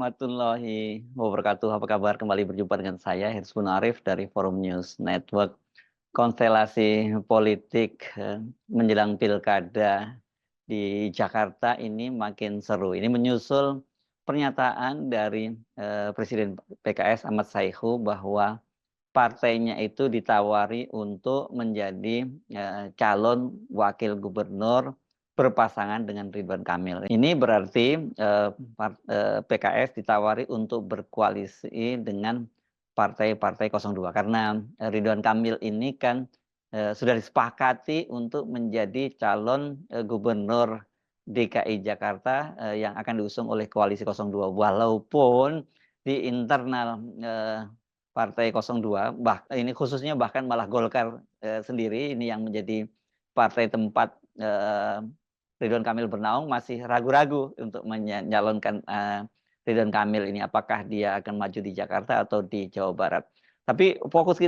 warahmatullahi wabarakatuh. Apa kabar? Kembali berjumpa dengan saya, Hirzbun Arif dari Forum News Network. Konstelasi politik menjelang pilkada di Jakarta ini makin seru. Ini menyusul pernyataan dari Presiden PKS Ahmad Saihu bahwa partainya itu ditawari untuk menjadi calon wakil gubernur berpasangan dengan Ridwan Kamil. Ini berarti PKS ditawari untuk berkoalisi dengan partai-partai 02 karena Ridwan Kamil ini kan sudah disepakati untuk menjadi calon gubernur DKI Jakarta yang akan diusung oleh koalisi 02 walaupun di internal Partai 02, ini khususnya bahkan malah Golkar sendiri ini yang menjadi partai tempat Ridwan Kamil bernaung masih ragu-ragu untuk menyalonkan Ridwan Kamil ini apakah dia akan maju di Jakarta atau di Jawa Barat. Tapi fokus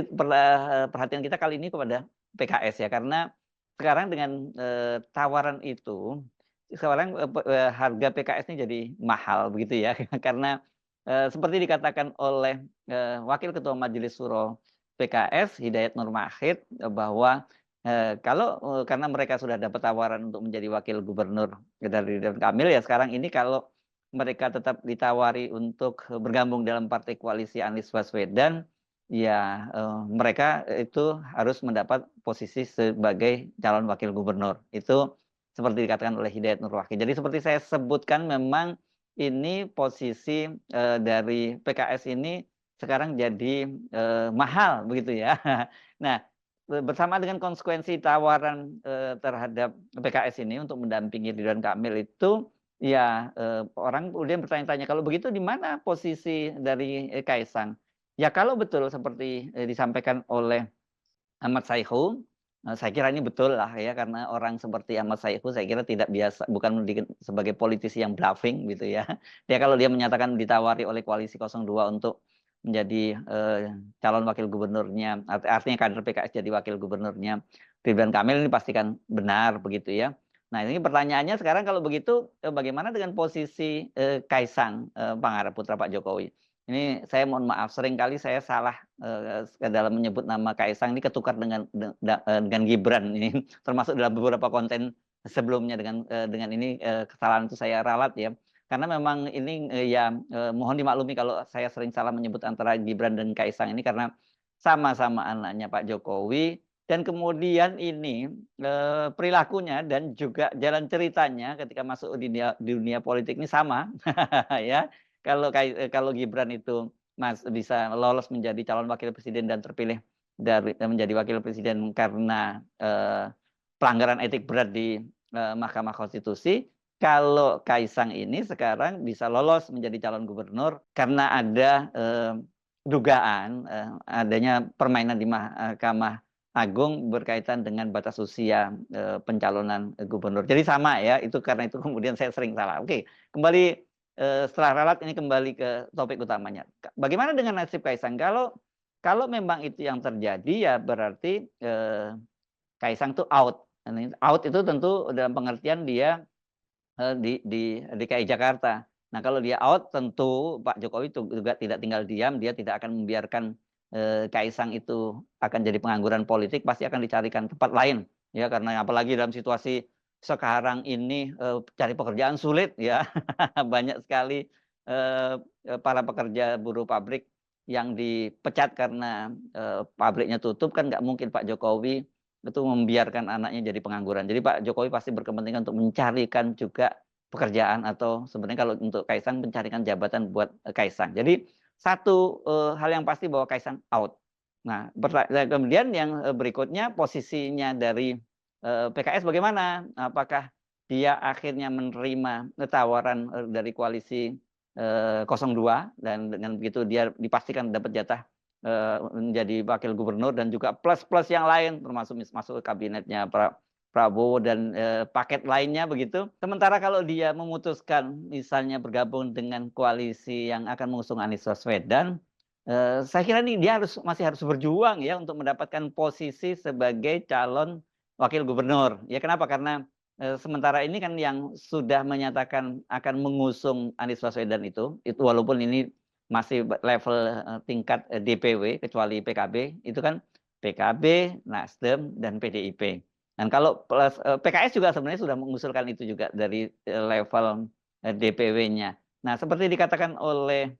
perhatian kita kali ini kepada PKS ya karena sekarang dengan tawaran itu sekarang harga PKS ini jadi mahal begitu ya karena seperti dikatakan oleh Wakil Ketua Majelis Syuro PKS Hidayat Nur Mahid bahwa kalau karena mereka sudah dapat tawaran untuk menjadi wakil gubernur dari Ridwan Kamil ya sekarang ini kalau mereka tetap ditawari untuk bergabung dalam partai koalisi Anies Baswedan ya mereka itu harus mendapat posisi sebagai calon wakil gubernur. Itu seperti dikatakan oleh Hidayat Nur Wahid. Jadi seperti saya sebutkan memang ini posisi dari PKS ini sekarang jadi mahal begitu ya. Nah, bersama dengan konsekuensi tawaran terhadap PKS ini untuk mendampingi Ridwan Kamil itu ya orang kemudian bertanya-tanya kalau begitu di mana posisi dari Kaisang? Ya kalau betul seperti disampaikan oleh Ahmad Saihu, saya kira ini betul lah ya karena orang seperti Ahmad Saihu saya kira tidak biasa bukan sebagai politisi yang bluffing gitu ya. Dia kalau dia menyatakan ditawari oleh koalisi 02 untuk menjadi calon wakil gubernurnya artinya kader PKS jadi wakil gubernurnya Ridwan Kamil ini pastikan benar begitu ya. Nah, ini pertanyaannya sekarang kalau begitu bagaimana dengan posisi Kaisang Pangarep putra Pak Jokowi? Ini saya mohon maaf, seringkali saya salah dalam menyebut nama Kaisang ini ketukar dengan Gibran ini termasuk dalam beberapa konten sebelumnya dengan ini kesalahan itu saya ralat ya. Karena memang ini ya mohon dimaklumi kalau saya sering salah menyebut antara Gibran dan Kaisang ini karena sama-sama anaknya Pak Jokowi dan kemudian ini perilakunya dan juga jalan ceritanya ketika masuk di dunia politik ini sama ya. Kalau Gibran itu bisa lolos menjadi calon wakil presiden dan terpilih menjadi wakil presiden karena pelanggaran etik berat di Mahkamah Konstitusi, kalau Kaisang ini sekarang bisa lolos menjadi calon gubernur karena ada dugaan adanya permainan di Mahkamah Agung berkaitan dengan batas usia pencalonan gubernur. Jadi sama ya, itu karena itu kemudian saya sering salah. Oke, kembali setelah ralat ini kembali ke topik utamanya. Bagaimana dengan nasib Kaisang? Kalau memang itu yang terjadi ya berarti Kaisang tuh out. Out itu tentu dalam pengertian dia di DKI Jakarta. Nah kalau dia out tentu Pak Jokowi juga tidak tinggal diam, dia tidak akan membiarkan Kaisang itu akan jadi pengangguran politik, pasti akan dicarikan tempat lain ya karena apalagi dalam situasi sekarang ini cari pekerjaan sulit ya banyak sekali para pekerja buruh pabrik yang dipecat karena pabriknya tutup kan nggak mungkin Pak Jokowi itu membiarkan anaknya jadi pengangguran. Jadi Pak Jokowi pasti berkepentingan untuk mencarikan juga pekerjaan atau sebenarnya kalau untuk Kaisang mencarikan jabatan buat Kaisang. Jadi satu hal yang pasti bahwa Kaisang out. Nah, kemudian yang berikutnya posisinya dari PKS bagaimana? Apakah dia akhirnya menerima tawaran dari koalisi 02 dan dengan begitu dia dipastikan dapat jatah menjadi wakil gubernur dan juga plus-plus yang lain termasuk masuk ke kabinetnya Prabowo dan paket lainnya begitu. Sementara kalau dia memutuskan misalnya bergabung dengan koalisi yang akan mengusung Anies Baswedan, saya kira ini dia masih harus berjuang ya untuk mendapatkan posisi sebagai calon wakil gubernur. Ya kenapa? Karena sementara ini kan yang sudah menyatakan akan mengusung Anies Baswedan itu walaupun ini masih level tingkat DPW kecuali PKB, itu kan PKB, Nasdem, dan PDIP. Dan kalau PKS juga sebenarnya sudah mengusulkan itu juga dari level DPW-nya. Nah, seperti dikatakan oleh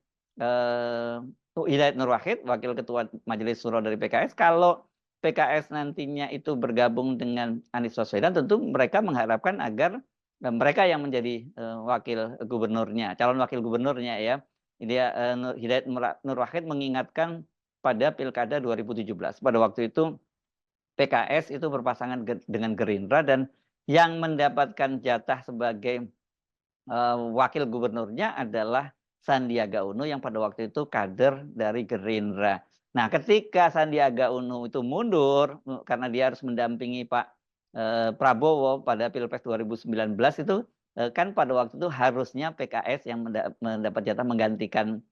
Hidayat Nur Wahid, Wakil Ketua Majelis Syuro dari PKS, kalau PKS nantinya itu bergabung dengan Anies Baswedan, tentu mereka mengharapkan agar mereka yang menjadi wakil gubernurnya, calon wakil gubernurnya ya. Dia Hidayat Nur Wahid mengingatkan pada Pilkada 2017. Pada waktu itu PKS itu berpasangan dengan Gerindra dan yang mendapatkan jatah sebagai wakil gubernurnya adalah Sandiaga Uno yang pada waktu itu kader dari Gerindra. Nah, ketika Sandiaga Uno itu mundur karena dia harus mendampingi Pak Prabowo pada Pilpres 2019 itu kan pada waktu itu harusnya PKS yang mendapat jatah menggantikan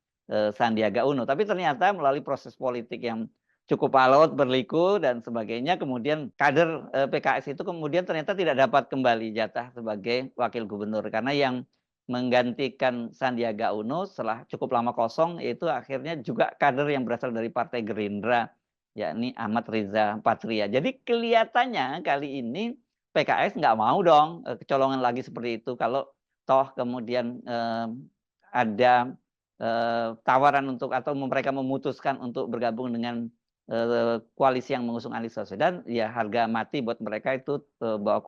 Sandiaga Uno. Tapi ternyata melalui proses politik yang cukup alot, berliku dan sebagainya, kemudian kader PKS itu kemudian ternyata tidak dapat kembali jatah sebagai wakil gubernur karena yang menggantikan Sandiaga Uno setelah cukup lama kosong yaitu akhirnya juga kader yang berasal dari Partai Gerindra, yakni Ahmad Riza Patria. Jadi kelihatannya kali ini PKS nggak mau dong kecolongan lagi seperti itu kalau toh kemudian ada tawaran untuk atau mereka memutuskan untuk bergabung dengan koalisi yang mengusung Anies Baswedan, ya harga mati buat mereka itu bahwa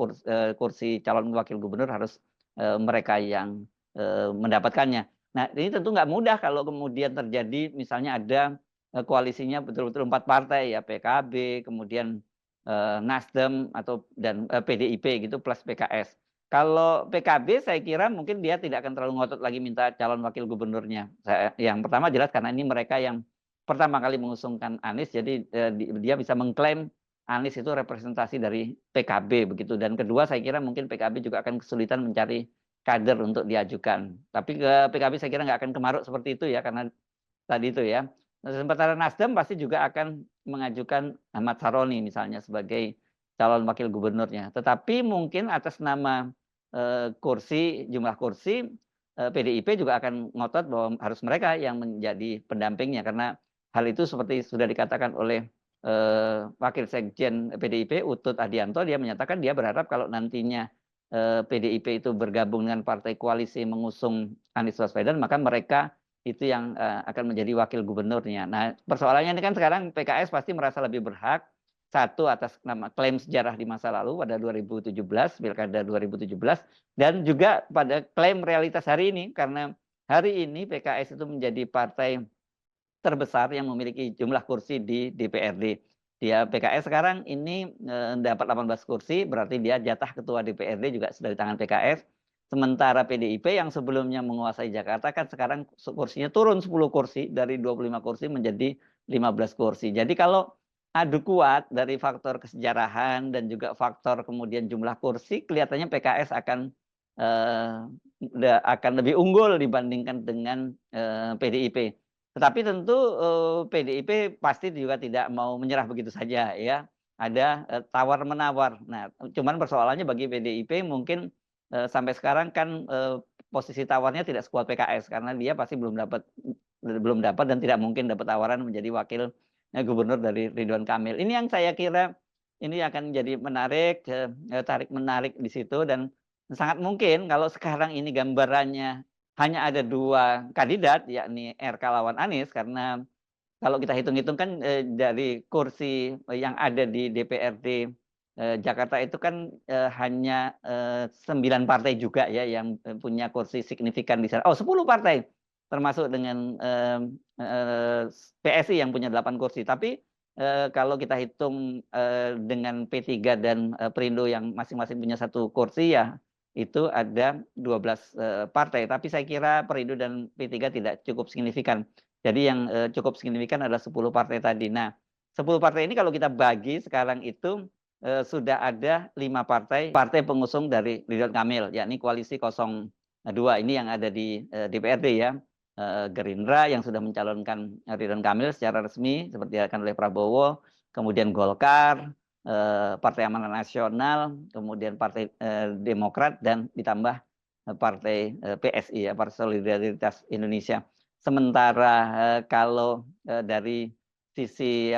kursi calon wakil gubernur harus mereka yang mendapatkannya. Nah, ini tentu nggak mudah kalau kemudian terjadi misalnya ada koalisinya betul-betul 4 partai ya, PKB, kemudian Nasdem dan PDIP gitu plus PKS. Kalau PKB saya kira mungkin dia tidak akan terlalu ngotot lagi minta calon wakil gubernurnya. Yang pertama jelas karena ini mereka yang pertama kali mengusungkan Anies, jadi dia bisa mengklaim Anies itu representasi dari PKB begitu. Dan kedua saya kira mungkin PKB juga akan kesulitan mencari kader untuk diajukan. Tapi ke PKB saya kira nggak akan kemaruk seperti itu ya karena tadi itu ya. Sementara Nasdem pasti juga akan mengajukan Ahmad Saroni misalnya sebagai calon wakil gubernurnya. Tetapi mungkin atas nama jumlah kursi PDIP juga akan ngotot bahwa harus mereka yang menjadi pendampingnya karena hal itu seperti sudah dikatakan oleh Wakil Sekjen PDIP Utut Adianto, dia menyatakan dia berharap kalau nantinya PDIP itu bergabung dengan partai koalisi mengusung Anies Baswedan, maka mereka itu yang akan menjadi wakil gubernurnya. Nah, persoalannya ini kan sekarang PKS pasti merasa lebih berhak, satu atas nama klaim sejarah di masa lalu pada 2017, Pilkada 2017, dan juga pada klaim realitas hari ini, karena hari ini PKS itu menjadi partai terbesar yang memiliki jumlah kursi di DPRD. Dia PKS sekarang ini dapat 18 kursi, berarti dia jatah ketua DPRD juga sudah di tangan PKS. Sementara PDIP yang sebelumnya menguasai Jakarta kan sekarang kursinya turun 10 kursi dari 25 kursi menjadi 15 kursi. Jadi kalau adu kuat dari faktor kesejarahan dan juga faktor kemudian jumlah kursi, kelihatannya PKS akan lebih unggul dibandingkan dengan PDIP. Tetapi tentu PDIP pasti juga tidak mau menyerah begitu saja ya. Ada tawar-menawar. Nah, cuman persoalannya bagi PDIP mungkin sampai sekarang kan posisi tawarnya tidak sekuat PKS karena dia pasti belum dapat dan tidak mungkin dapat tawaran menjadi wakil gubernur dari Ridwan Kamil. Ini yang saya kira ini akan jadi menarik, tarik menarik di situ dan sangat mungkin kalau sekarang ini gambarannya hanya ada 2 kandidat, yakni RK lawan Anies, karena kalau kita hitung-hitung kan dari kursi yang ada di DPRD Jakarta itu kan hanya 9 partai juga ya yang punya kursi signifikan di sana. Oh, 10 partai, termasuk dengan PSI yang punya 8 kursi. Tapi kalau kita hitung dengan P3 dan Perindo yang masing-masing punya 1 kursi ya itu ada 12 partai. Tapi saya kira Perindo dan P3 tidak cukup signifikan. Jadi yang cukup signifikan adalah 10 partai tadi. Nah, 10 partai ini kalau kita bagi sekarang itu sudah ada 5 partai pengusung dari Ridwan Kamil, yakni koalisi 02 ini yang ada di DPRD ya. Gerindra yang sudah mencalonkan Ridwan Kamil secara resmi seperti dilakukan oleh Prabowo, kemudian Golkar, Partai Amanat Nasional, kemudian Partai Demokrat, dan ditambah Partai PSI, ya, Partai Solidaritas Indonesia. Sementara kalau dari sisi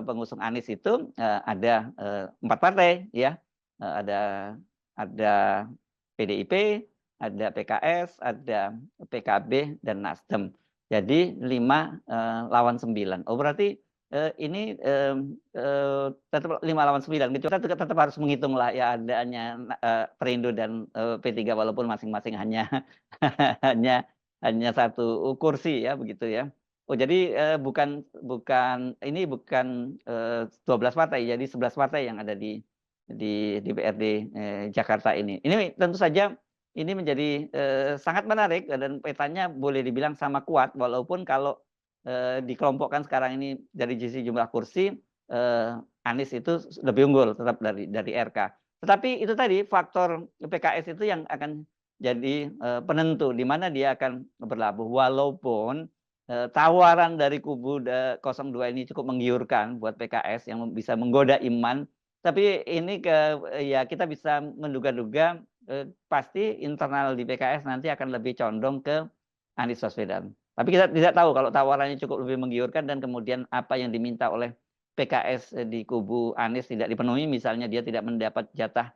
pengusung Anies itu ada 4 partai, ya. Ada PDIP, ada PKS, ada PKB, dan Nasdem. Jadi 5 lawan 9. Oh, berarti ini tetap 5 lawan 9. Kita tetap harus menghitung lah ya adanya Perindo dan P3 walaupun masing-masing hanya hanya 1 kursi, ya, begitu ya. Oh, jadi bukan 12 partai, jadi 11 partai yang ada di DPRD Jakarta ini. Ini tentu saja ini menjadi sangat menarik dan petanya boleh dibilang sama kuat, walaupun kalau dikelompokkan sekarang ini dari sisi jumlah kursi, Anies itu lebih unggul tetap dari RK. Tetapi itu tadi faktor PKS itu yang akan jadi penentu di mana dia akan berlabuh, walaupun tawaran dari kubu 02 ini cukup menggiurkan buat PKS yang bisa menggoda iman. Tapi ini ya kita bisa menduga-duga pasti internal di PKS nanti akan lebih condong ke Anies Baswedan. Tapi kita tidak tahu kalau tawarannya cukup lebih menggiurkan dan kemudian apa yang diminta oleh PKS di kubu Anies tidak dipenuhi, misalnya dia tidak mendapat jatah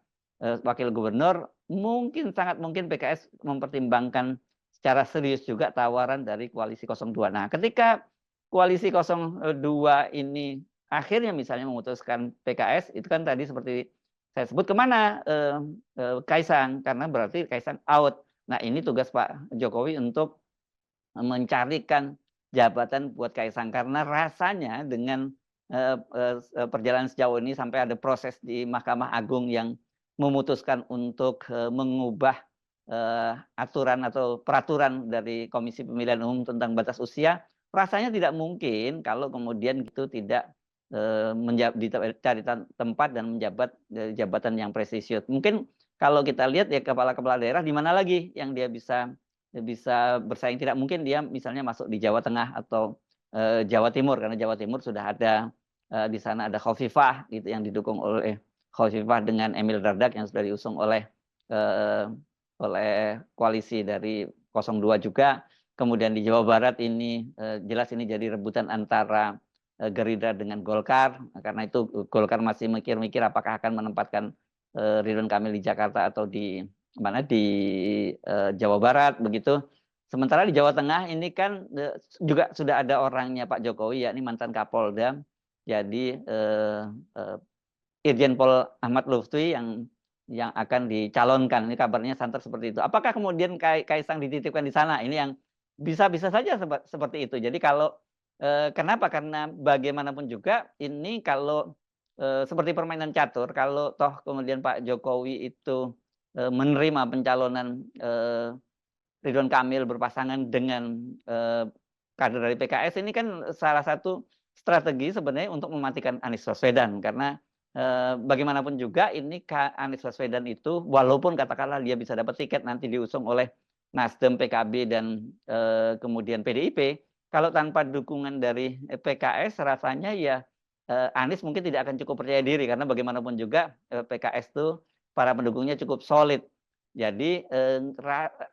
wakil gubernur, sangat mungkin PKS mempertimbangkan secara serius juga tawaran dari koalisi 02. Nah, ketika koalisi 02 ini akhirnya misalnya memutuskan PKS, itu kan tadi seperti saya sebut kemana Kaisang, karena berarti Kaisang out. Nah, ini tugas Pak Jokowi untuk mencarikan jabatan buat Kaisang, karena rasanya dengan perjalanan sejauh ini sampai ada proses di Mahkamah Agung yang memutuskan untuk mengubah aturan atau peraturan dari Komisi Pemilihan Umum tentang batas usia, rasanya tidak mungkin kalau kemudian itu tidak dicari tempat dan menjabat jabatan yang presisius. Mungkin kalau kita lihat ya kepala-kepala daerah di mana lagi yang dia bisa bersaing. Tidak mungkin dia misalnya masuk di Jawa Tengah atau Jawa Timur, karena Jawa Timur sudah ada di sana ada Khofifah gitu yang didukung oleh Khofifah dengan Emil Dardak yang sudah diusung oleh koalisi dari 02 juga. Kemudian di Jawa Barat ini jelas ini jadi rebutan antara Gerindra dengan Golkar, karena itu Golkar masih mikir-mikir apakah akan menempatkan Ridwan Kamil di Jakarta atau di mana di Jawa Barat begitu. Sementara di Jawa Tengah ini kan juga sudah ada orangnya Pak Jokowi, yakni mantan Kapolda, jadi Irjen Pol Ahmad Lutfi yang akan dicalonkan. Ini kabarnya santer seperti itu. Apakah kemudian Kaisang dititipkan di sana? Ini yang bisa saja seperti itu. Jadi kalau kenapa? Karena bagaimanapun juga ini kalau seperti permainan catur, kalau toh kemudian Pak Jokowi itu menerima pencalonan Ridwan Kamil berpasangan dengan kader dari PKS, ini kan salah satu strategi sebenarnya untuk mematikan Anies Baswedan, karena bagaimanapun juga ini Anies Baswedan itu walaupun katakanlah dia bisa dapat tiket nanti diusung oleh Nasdem, PKB, dan kemudian PDIP, kalau tanpa dukungan dari PKS rasanya ya Anies mungkin tidak akan cukup percaya diri, karena bagaimanapun juga PKS itu para pendukungnya cukup solid. Jadi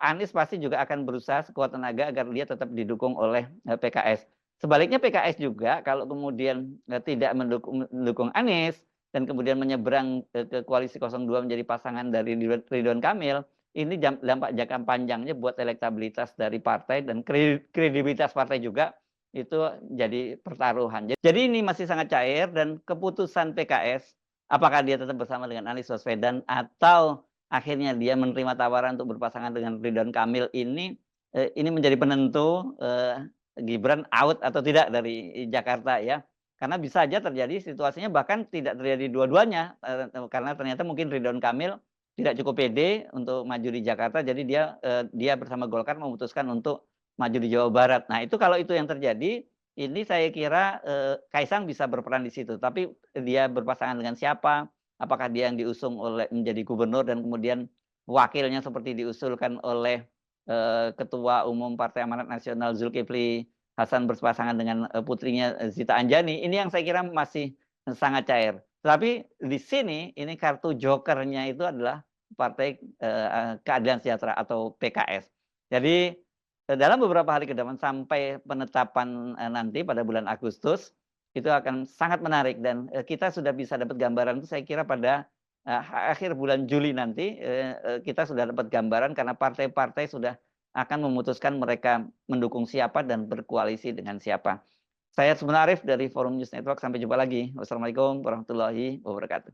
Anies pasti juga akan berusaha sekuat tenaga agar dia tetap didukung oleh PKS. Sebaliknya PKS juga kalau kemudian tidak mendukung Anies dan kemudian menyeberang ke koalisi 02 menjadi pasangan dari Ridwan Kamil, ini dampak jangka panjangnya buat elektabilitas dari partai dan kredibilitas partai juga itu jadi pertaruhan. Jadi ini masih sangat cair, dan keputusan PKS apakah dia tetap bersama dengan Anies Baswedan atau akhirnya dia menerima tawaran untuk berpasangan dengan Ridwan Kamil ini menjadi penentu Gibran out atau tidak dari Jakarta, ya. Karena bisa saja terjadi situasinya bahkan tidak terjadi dua-duanya, karena ternyata mungkin Ridwan Kamil tidak cukup pede untuk maju di Jakarta, jadi dia bersama Golkar memutuskan untuk maju di Jawa Barat. Nah, itu kalau itu yang terjadi, ini saya kira Kaisang bisa berperan di situ. Tapi dia berpasangan dengan siapa? Apakah dia yang diusung oleh menjadi gubernur dan kemudian wakilnya seperti diusulkan oleh Ketua Umum Partai Amanat Nasional Zulkifli Hasan berpasangan dengan putrinya Zita Anjani? Ini yang saya kira masih sangat cair. Tapi di sini ini kartu jokernya itu adalah Partai, Keadilan Sejahtera atau PKS. Jadi, dalam beberapa hari ke depan sampai penetapan, nanti pada bulan Agustus, itu akan sangat menarik dan, kita sudah bisa dapat gambaran itu saya kira pada, akhir bulan Juli nanti, kita sudah dapat gambaran karena partai-partai sudah akan memutuskan mereka mendukung siapa dan berkoalisi dengan siapa. Saya Sebenarif dari Forum News Network, sampai jumpa lagi. Wassalamualaikum warahmatullahi wabarakatuh.